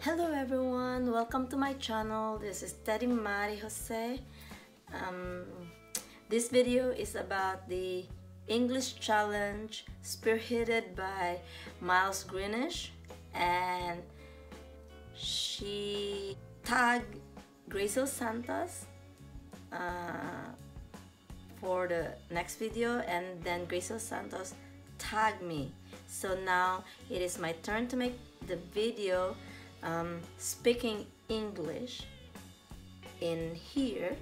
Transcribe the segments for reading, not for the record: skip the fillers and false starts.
Hello everyone, welcome to my channel. This is Daddy Madi Jose. This video is about the English challenge spearheaded by Greenish, and she tagged Grazelsantos for the next video, and then Grazelsantos tagged me. So now it is my turn to make the video speaking English in here,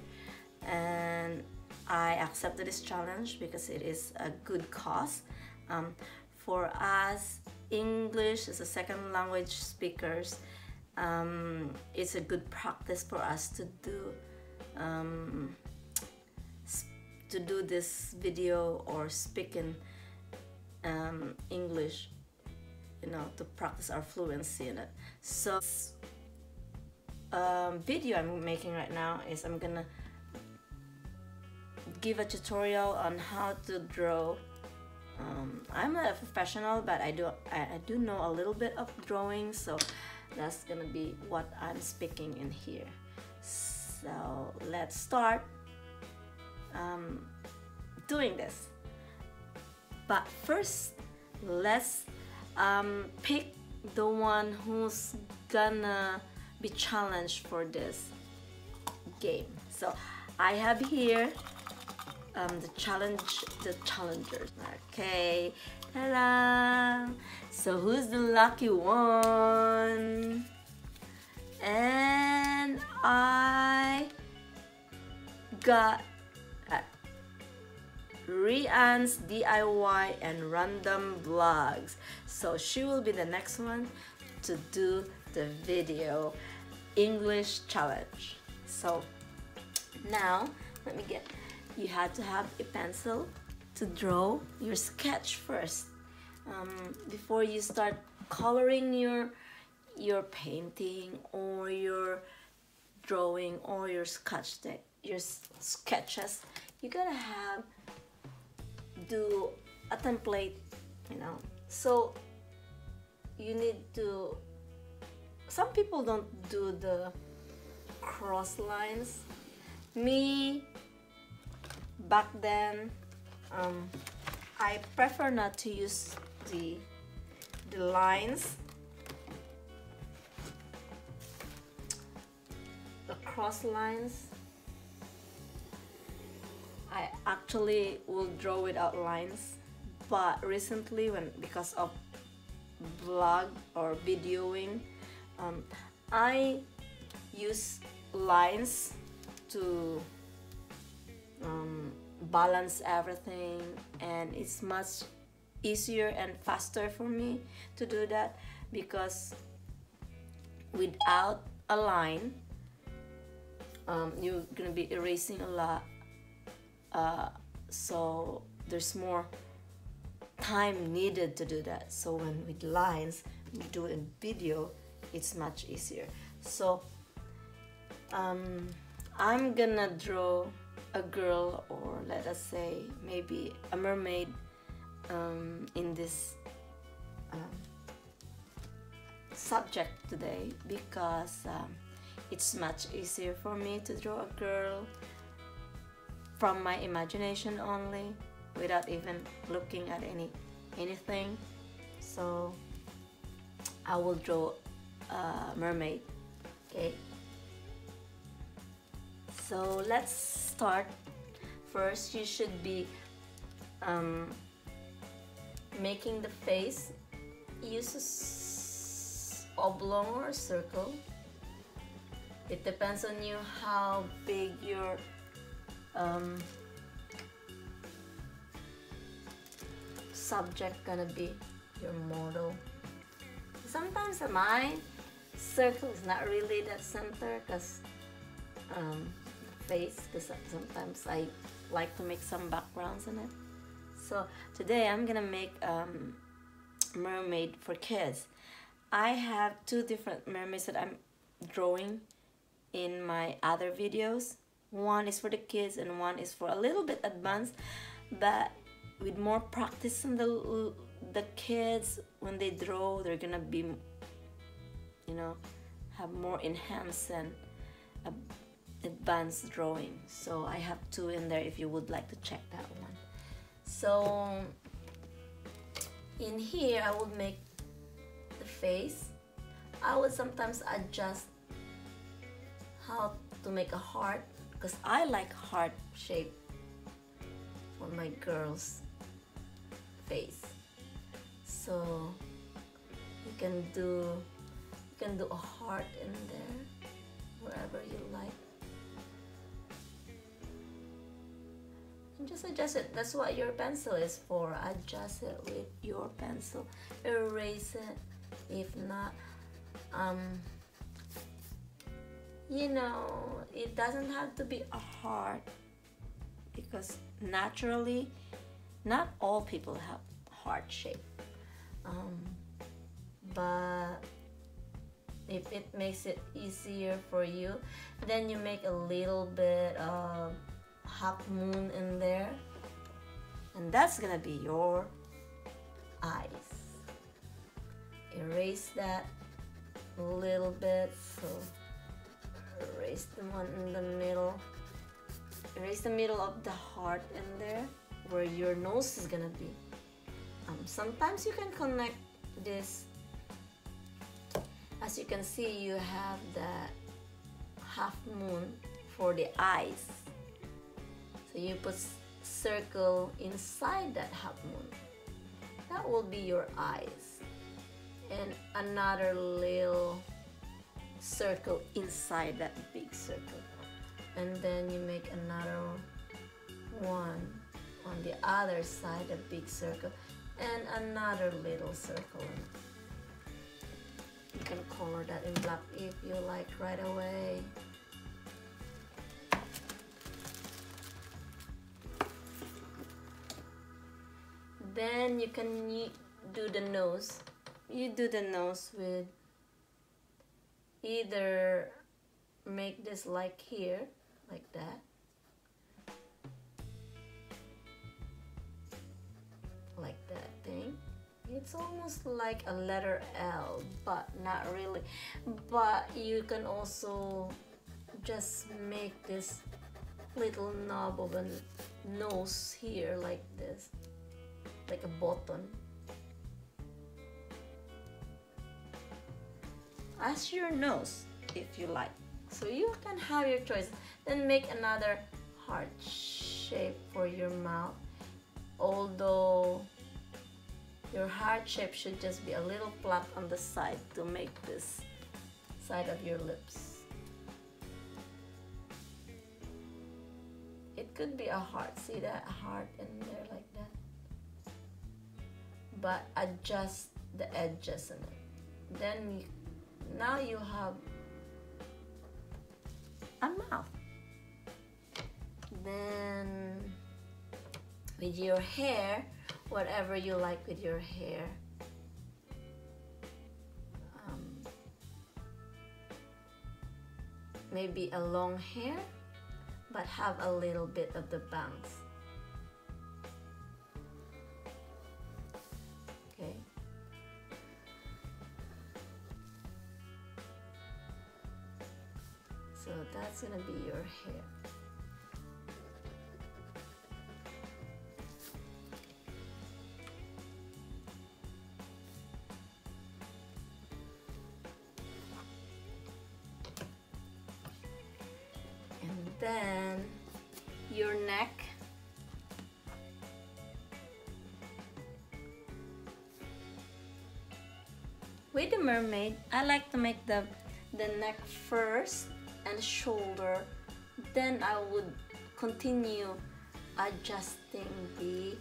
and I accepted this challenge because it is a good cause. For us English as a second language speakers, it's a good practice for us to do this video or speak in English, you know, to practice our fluency in it. So video I'm making right now is I'm gonna give a tutorial on how to draw. I'm not a professional, but I do know a little bit of drawing, so that's gonna be what I'm speaking in here. So let's start doing this. But first, let's pick the one who's gonna be challenged for this game. So I have here the challengers. Okay, ta-da! So who's the lucky one? And I got Rian's DIY&Random vlogs. So she will be the next one to do the video English challenge. So now let me get, you had to have a pencil to draw your sketch first. Before you start coloring your painting or your drawing or your sketches, you gotta do a template, you know. So you need to, some people don't do the cross lines. Me, back then, I prefer not to use the lines, the cross lines. I actually will draw without lines, but recently, because of vlog or videoing, I use lines to balance everything, and it's much easier and faster for me to do that, because without a line, you're gonna be erasing a lot. So there's more time needed to do that. So when with lines, we do in video, it's much easier. So I'm gonna draw a girl, or let us say maybe a mermaid, in this subject today, because it's much easier for me to draw a girl from my imagination only, without even looking at anything. So I will draw a mermaid. Okay, so let's start. First, you should be making the face. Use a oblong or a circle. It depends on you how big your subject gonna be, your model. Sometimes my circle is not really that center, because face, because sometimes I like to make some backgrounds in it. So today I'm gonna make mermaid for kids. I have two different mermaids that I'm drawing in my other videos. One is for the kids and one is for a little bit advanced, but with more practice on the kids, when they draw, they're gonna be, you know, have more enhanced and advanced drawing. So I have two in there if you would like to check that one. So in here I would make the face. I would sometimes adjust how to make a heart, because I like heart shape for my girl's face. So you can do a heart in there wherever you like, and just adjust it. That's what your pencil is for. Adjust it with your pencil, erase it. If not, you know, it doesn't have to be a heart, because naturally not all people have heart shape, but if it makes it easier for you, then you make a little bit of half moon in there, and that's gonna be your eyes. Erase that a little bit. So erase the one in the middle. Erase the middle of the heart in there where your nose is gonna be. Sometimes you can connect this. As you can see, you have the half moon for the eyes. So you put circle inside that half moon. That will be your eyes. And another little circle inside that big circle. And then you make another one on the other side, a big circle, and another little circle. You can color that in black if you like right away. Then you can do the nose. You do the nose with either make this like here, like that, like that thing. It's almost like a letter L, but not really. But you can also just make this little knob of a nose here, like this, like a button. As your nose, if you like. So you can have your choice. Then make another heart shape for your mouth. Although your heart shape should just be a little flat on the side to make this side of your lips. It could be a heart. See that heart in there like that? But adjust the edges in it. Then now you have a mouth. Then with your hair, whatever you like with your hair, maybe a long hair, but have a little bit of the bangs. Okay. So that's gonna be your hair. And then your neck. With the mermaid, I like to make the neck first and shoulder, then I would continue adjusting the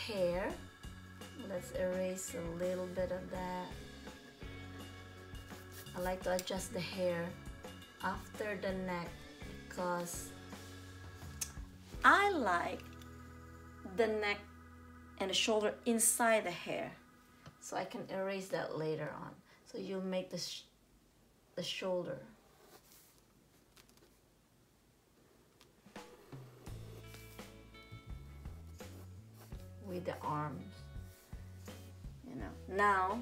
hair. Let's erase a little bit of that. I like to adjust the hair after the neck because I like the neck and the shoulder inside the hair, so I can erase that later on. So you'll make the shoulder. With the arms, you know. Now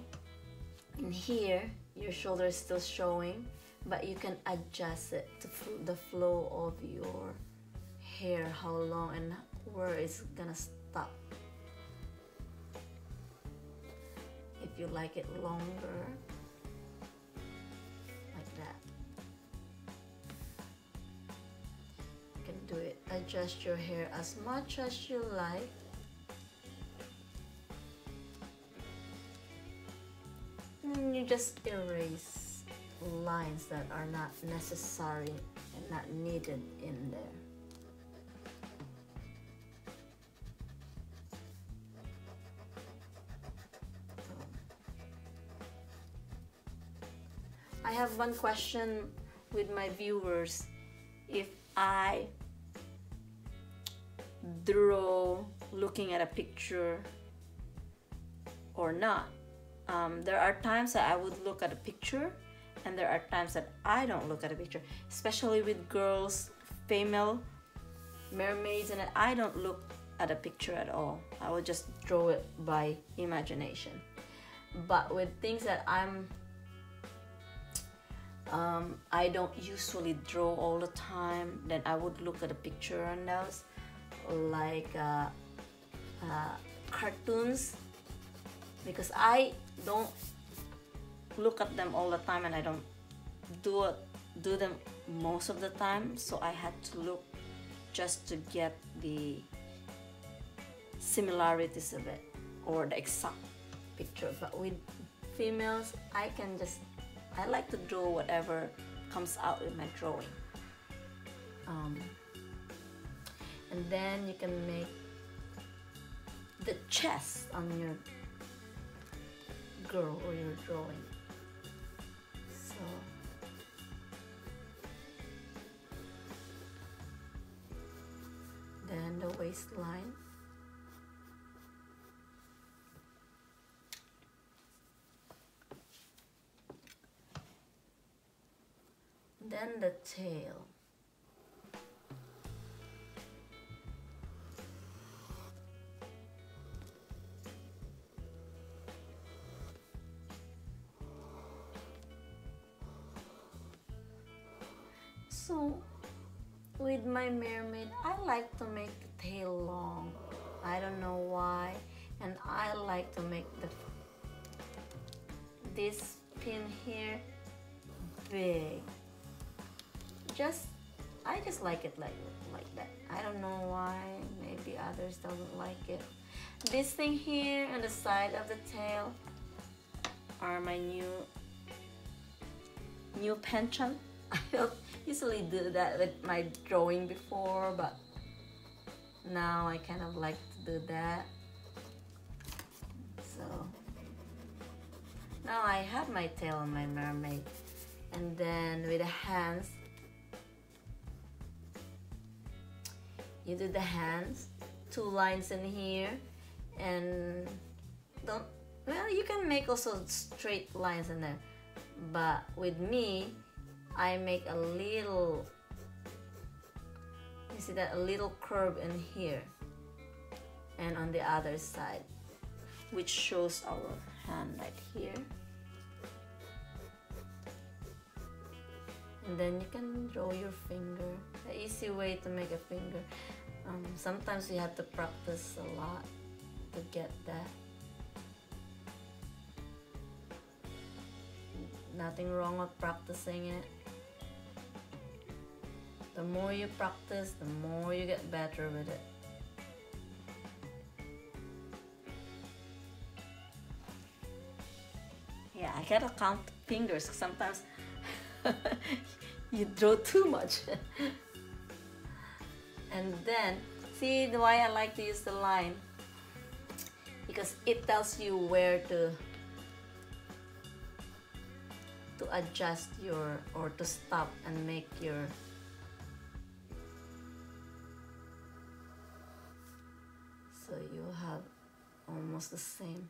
in here your shoulder is still showing, but you can adjust it to the flow of your hair, how long and where it's gonna stop. If you like it longer, like that, you can do it. Adjust your hair as much as you like. And you just erase lines that are not necessary and not needed in there. I have one question with my viewers. If I draw looking at a picture or not. There are times that I would look at a picture, and there are times that I don't look at a picture, especially with girls, female mermaids, and I don't look at a picture at all. I will just draw it by imagination. But with things that I don't usually draw all the time, then I would look at a picture on those, like cartoons, because I don't look at them all the time, and I don't do them most of the time, so I had to look just to get the similarities of it or the exact picture. But with females, I like to draw whatever comes out in my drawing. And then you can make the chest on your girl or your drawing. So then the waistline. Then the tail. So with my mermaid, I like to make the tail long. I don't know why, and I like to make this pin here big. I just like it like that. I don't know why. Maybe others don't like it. This thing here on the side of the tail are my new penchant. I don't usually do that with my drawing before, but now I kind of like to do that. So now I have my tail on my mermaid, and then with the hands, you do the hands, 2 lines in here, and you can make also straight lines in there, but with me, I make a little, you see that, a little curve in here and on the other side, which shows our hand right here. And then you can draw your finger. The easy way to make a finger. Sometimes you have to practice a lot to get that. Nothing wrong with practicing it. The more you practice, the more you get better with it. Yeah, I gotta count fingers. Sometimes you draw too much. And then, see why I like to use the line? Because it tells you where to adjust or to stop and make your so you have almost the same.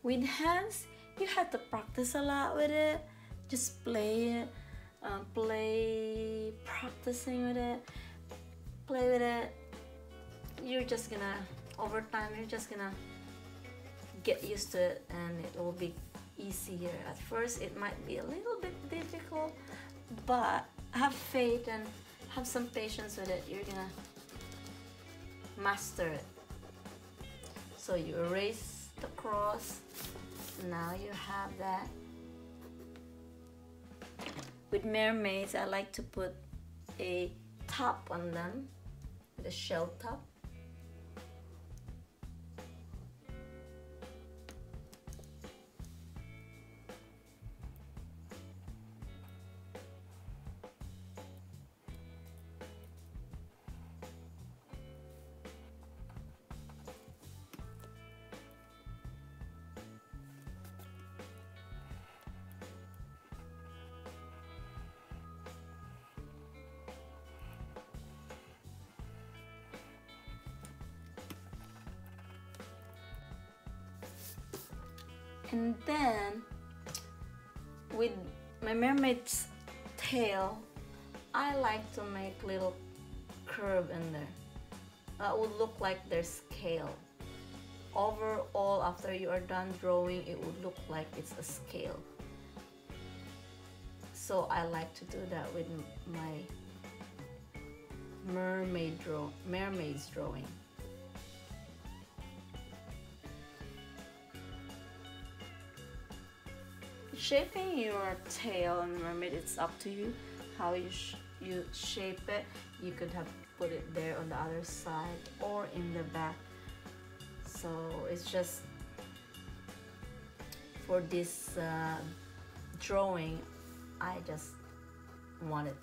With hands, you have to practice a lot with it. Just play practicing with it, play with it. You're just gonna, over time, you're just gonna get used to it, and it will be easier. At first it might be a little bit difficult, but have faith and have some patience with it. You're gonna master it. So you erase the cross. Now you have that. With mermaids, I like to put a top on them, the shell top. And then with my mermaid's tail, I like to make little curve in there. That would look like their scale. Overall, after you are done drawing, it would look like it's a scale. So I like to do that with my mermaid's drawing. Shaping your tail and mermaid, it's up to you how you shape it. You could have put it there on the other side or in the back. So it's just for this drawing, I just wanted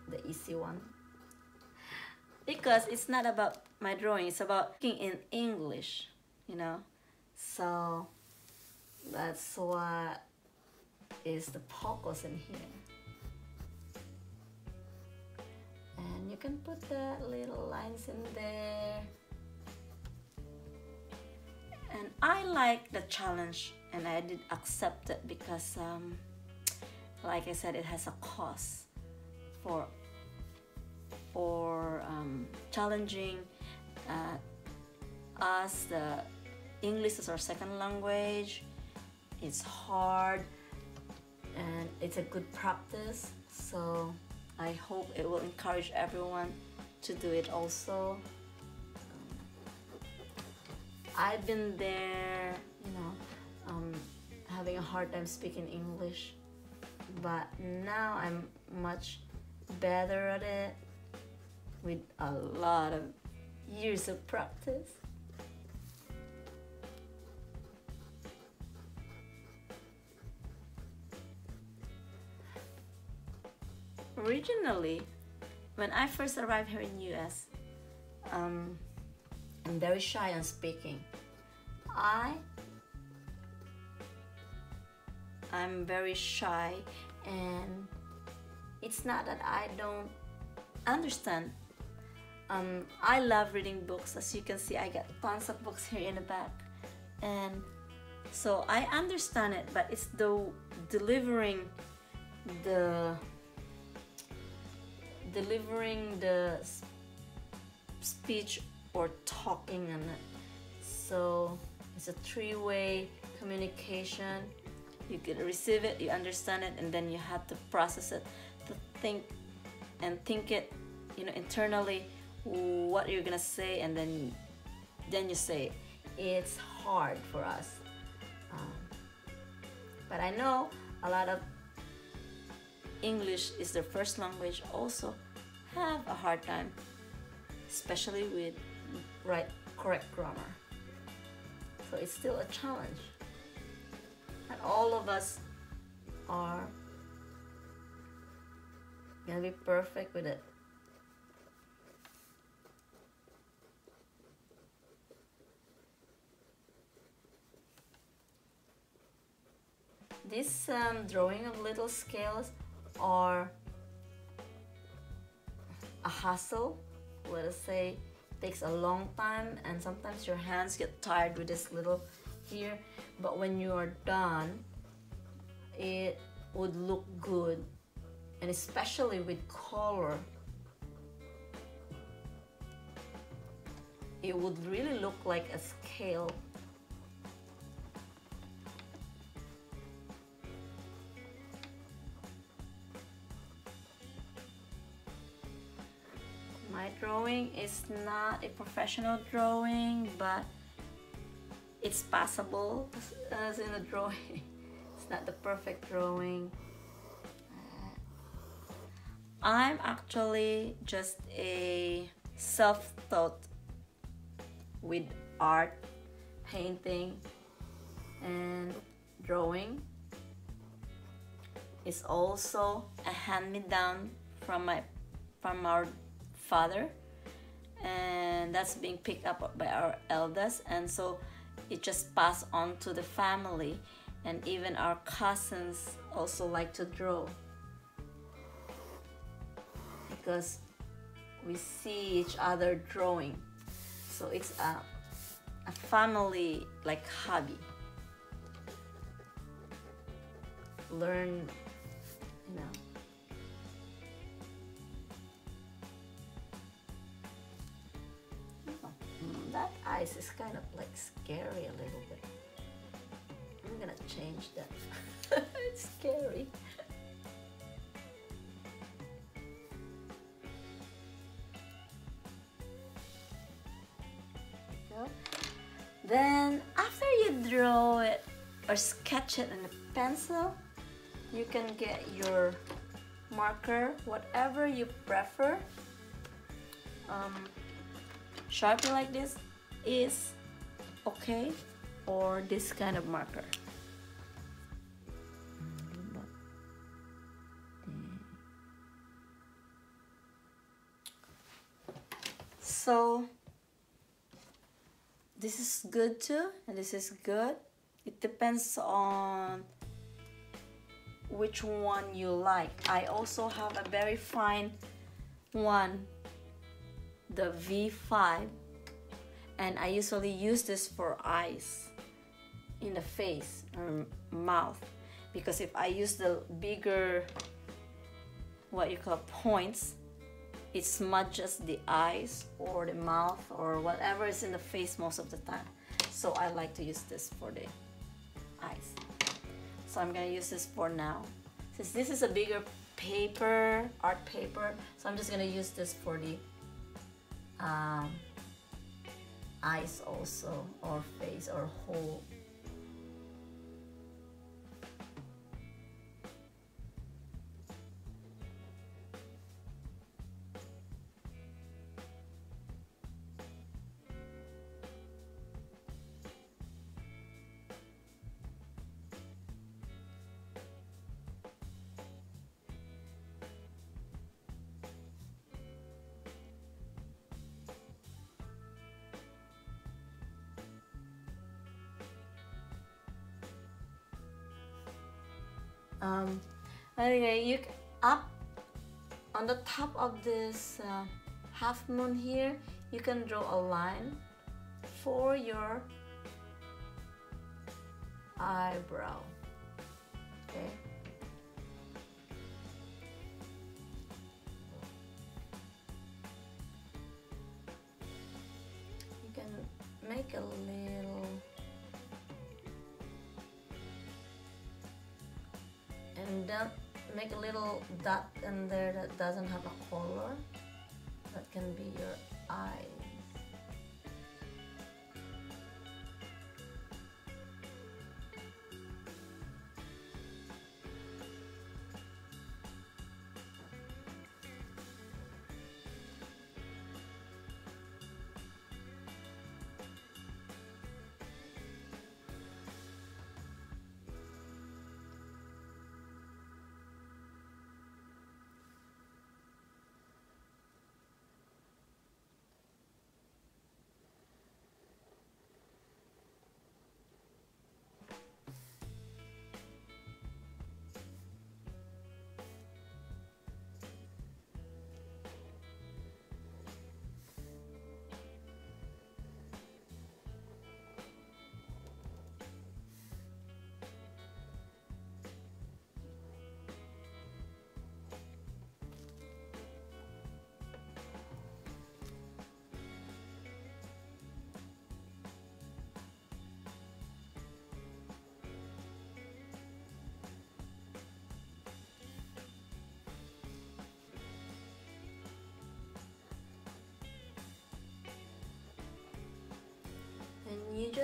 the easy one, because it's not about my drawing, it's about speaking in English, you know. So that's what is the focus in here. And you can put the little lines in there. And I like the challenge, and I did accept it because like I said, it has a cost for challenging us. The English is our second language. It's hard and it's a good practice, so I hope it will encourage everyone to do it also. I've been there, you know, having a hard time speaking English, but now I'm much better at it with a lot of years of practice. Originally, when I first arrived here in US, I'm very shy on speaking. I'm very shy, and it's not that I don't understand. I love reading books. As you can see, I got tons of books here in the back, and so I understand it, but it's the delivering the speech or talking on it. So it's a three-way communication. You can receive it, you understand it, and then you have to process it, to think it, you know, internally what you're gonna say, and then you say it. It's hard for us, but I know a lot of English is their first language also have a hard time, especially with correct grammar. So it's still a challenge, and all of us are gonna be perfect with it. This drawing of little scales are a hassle. Let us say takes a long time, and sometimes your hands get tired with this little here, but when you are done, it would look good, and especially with color, it would really look like a scale. My drawing is not a professional drawing, but it's passable as in a drawing. It's not the perfect drawing. I'm actually just a self-taught with art, painting, and drawing. It's also a hand-me-down from our father, and that's being picked up by our eldest, and so it just passed on to the family, and even our cousins also like to draw because we see each other drawing. So it's a family like hobby. Learn, you know. That eyes is kind of like scary a little bit. I'm gonna change that. It's scary. Then after you draw it or sketch it in a pencil, you can get your marker, whatever you prefer. Sharpie like this is okay, or this kind of marker. So this is good too, and this is good. It depends on which one you like. I also have a very fine one, the V5, and I usually use this for eyes in the face or mouth, because if I use the bigger, what you call points, it smudges the eyes or the mouth or whatever is in the face most of the time. So I like to use this for the eyes. So I'm gonna use this for now. Since this is a bigger paper, art paper, so I'm just gonna use this for the eyes also, or face, or whole. Anyway, you up on the top of this half moon here, you can draw a line for your eyebrow. Okay. You can make a little, and then make a little dot in there that doesn't have a color. That can be your eye.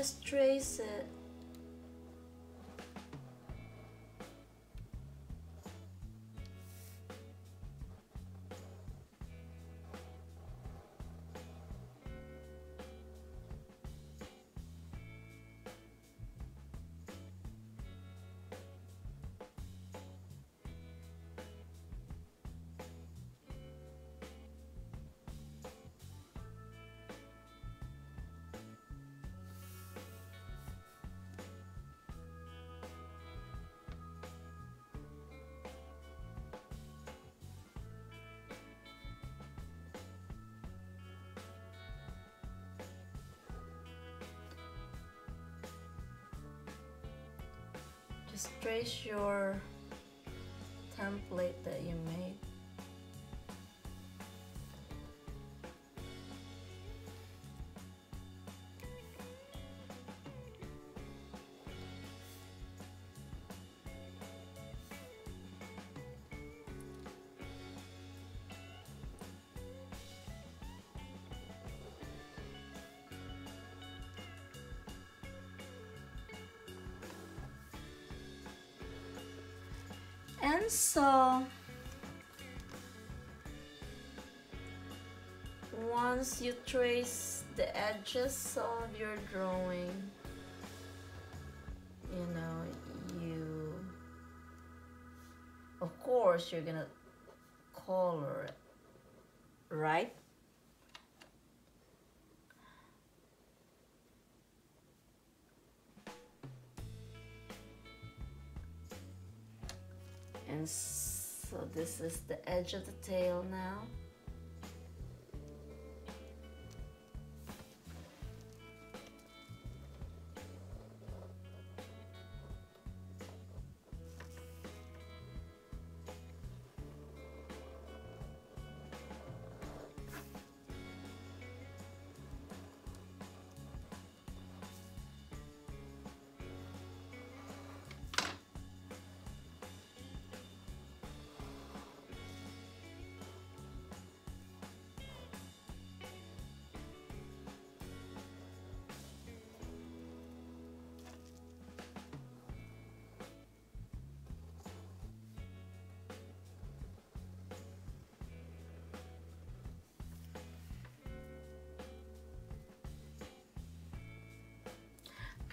just trace it. Just trace your template that you made. And so once you trace the edges of your drawing, you know, of course you're gonna color it, right? And so this is the edge of the tail now.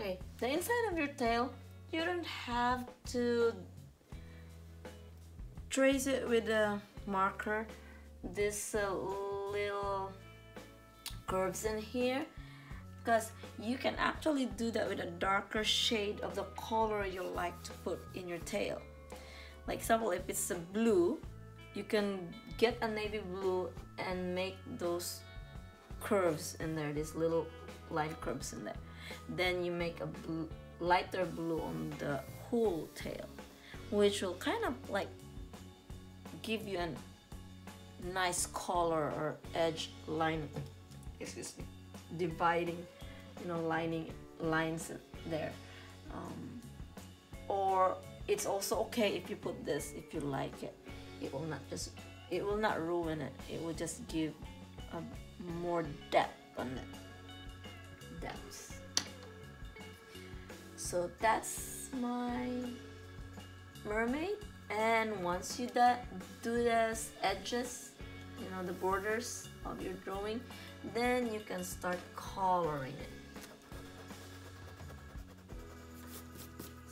Okay, the inside of your tail, you don't have to trace it with a marker. This little curves in here, because you can actually do that with a darker shade of the color you like to put in your tail. Like example, if it's a blue, you can get a navy blue and make those curves in there, these little line curves in there. Then you make a lighter blue on the whole tail, which will kind of like give you a nice color or edge line, excuse me, dividing, you know, lining lines there. Or it's also okay if you put this, if you like it. It will not ruin it. It will just give a more depth on it. Depth. So that's my mermaid. And once you do this edges, you know, the borders of your drawing, then you can start coloring it.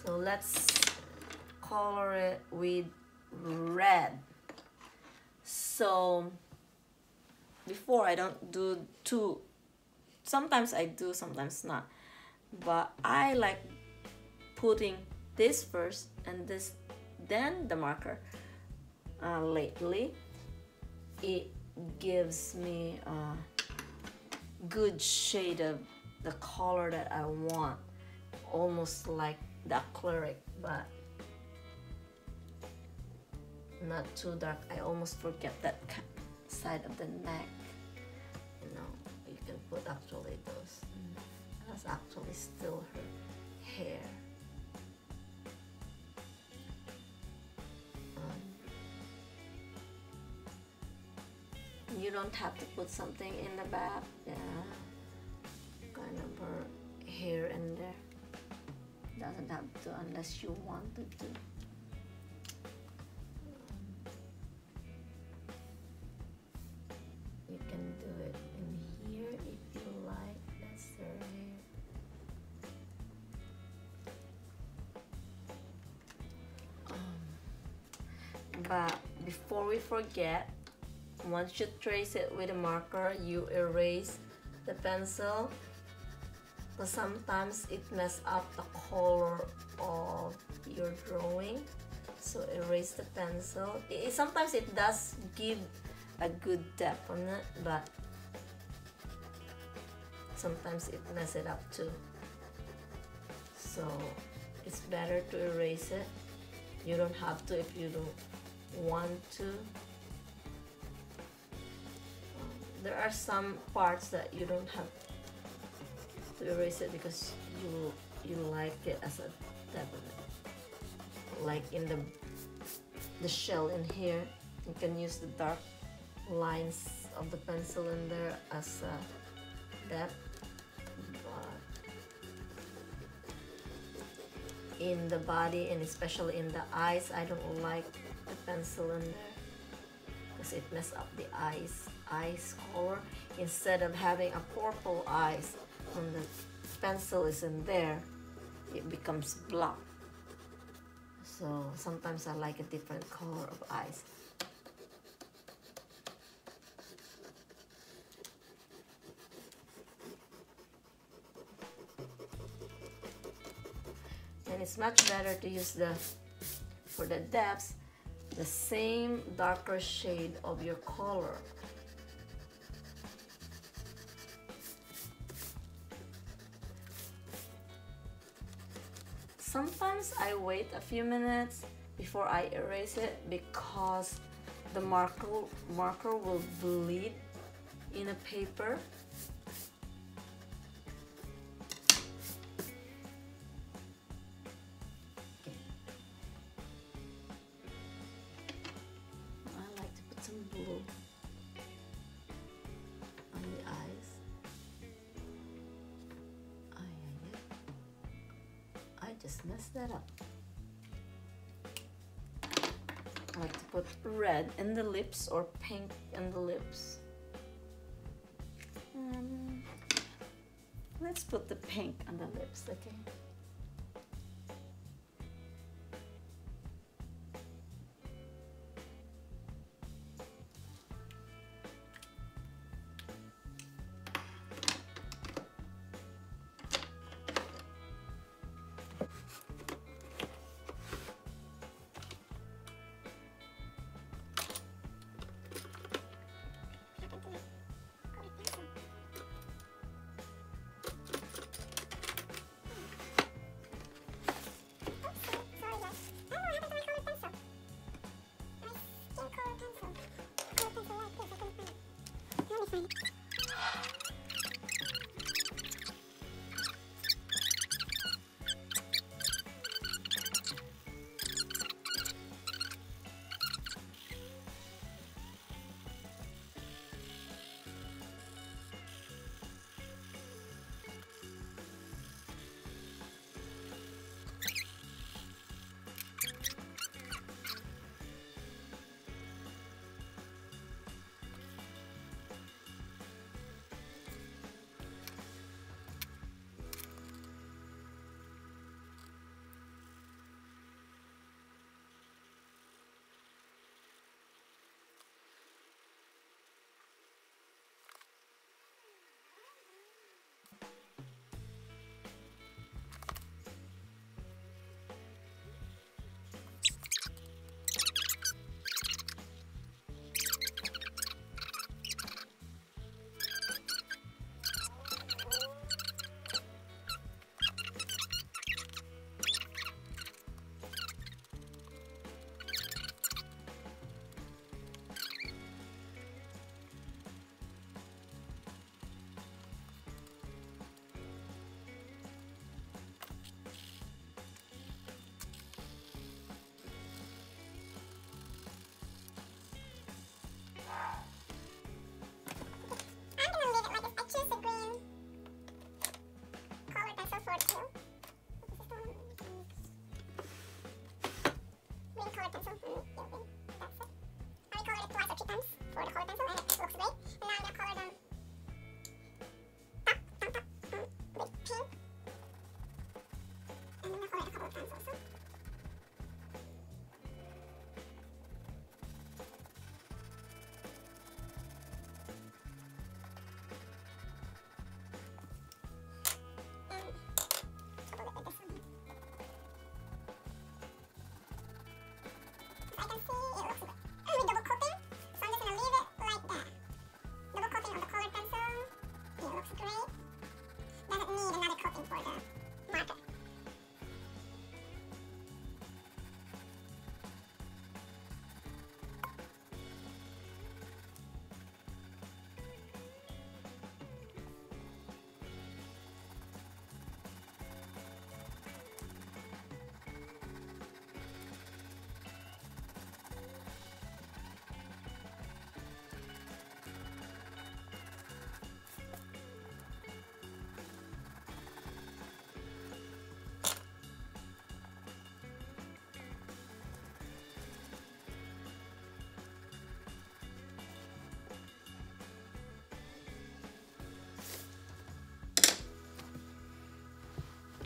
So let's color it with red. So before, I don't do two, sometimes I do, sometimes not, but I like putting this first and this then the marker. Lately it gives me a good shade of the color that I want, almost like the acrylic, but not too dark. I almost forget that side of the neck, you know. You can put actually those, that's actually still her hair. You don't have to put something in the back, yeah, kind of her here and there. Doesn't have to unless you wanted to. You can do it in here if you like. That's her hair. But before we forget, once you trace it with a marker, you erase the pencil, because sometimes it messes up the color of your drawing. So erase the pencil. Sometimes it does give a good depth on it, but sometimes it messes it up too. So it's better to erase it. You don't have to if you don't want to. There are some parts that you don't have to erase it because you like it as a definite. Like in the shell in here, you can use the dark lines of the pencil in there as that. But in the body and especially in the eyes, I don't like the pencil in there because it messes up the eyes color. Instead of having a purple eyes when the pencil is in there, it becomes black. So sometimes I like a different color of eyes. And it's much better to use for the depths, the same darker shade of your color. Sometimes I wait a few minutes before I erase it because the marker will bleed in a paper. Okay. I like to put some blue on the eyes. I just messed that up. I like to put red in the lips or pink in the lips. Let's put the pink on the lips, okay?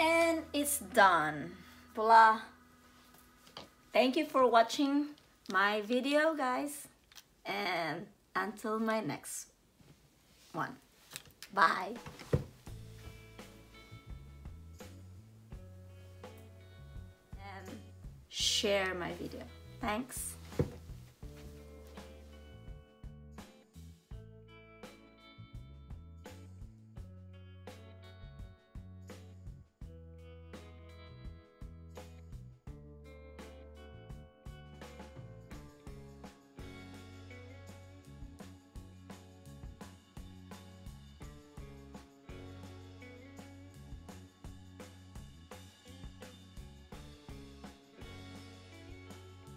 And it's done. Voila. Thank you for watching my video, guys, and until my next one. Bye. And share my video. Thanks.